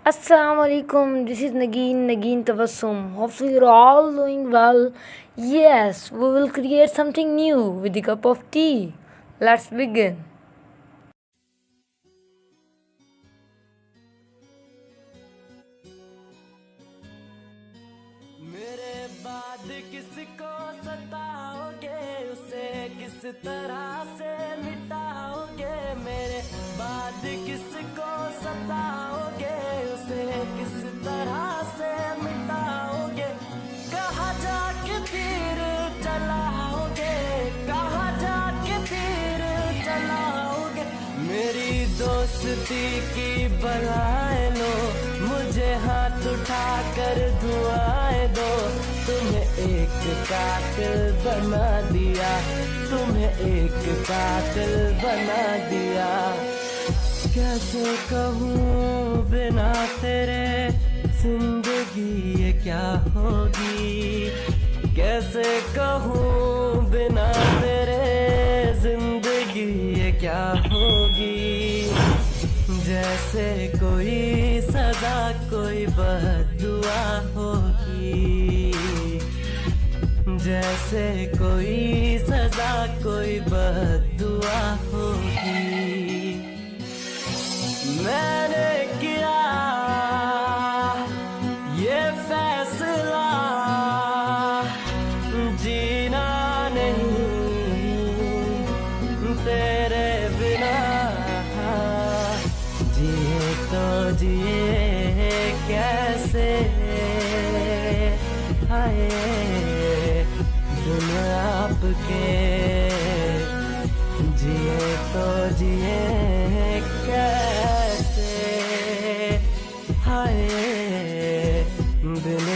Assalamu alaikum. This is Nageen Tabassum. Hopefully you're all doing well. Yes, we will create something new with a cup of tea. Let's begin. मेरे बाद किसको सताओगे, उसे किस तरह से मिटाओगे। मेरे बाद किसको सताओगे, उसे किस तरह से मिटाओगे। कहाँ जाके तीर चलाओगे, कहाँ जाके तीर चलाओगे। मेरी दोस्ती की बलाएं लो, मुझे हाथ उठाकर दुआएं दो। तुम्हें एक कातिल बना दिया, तुम्हें एक कातिल बना दिया। कैसे कहूँ बिना तेरे जिंदगी ये क्या होगी। कैसे कहूँ बिना तेरे जिंदगी ये क्या होगी। जैसे कोई सजा कोई बद्दुआ होगी, जैसे कोई सजा कोई बद्दुआ होगी। मैंने किया ये फैसला, जीना नहीं तेरे बिना। जिए तो जिए कैसे, हाय बिन आपके। जिए तो जिए कैसे, हाय बिन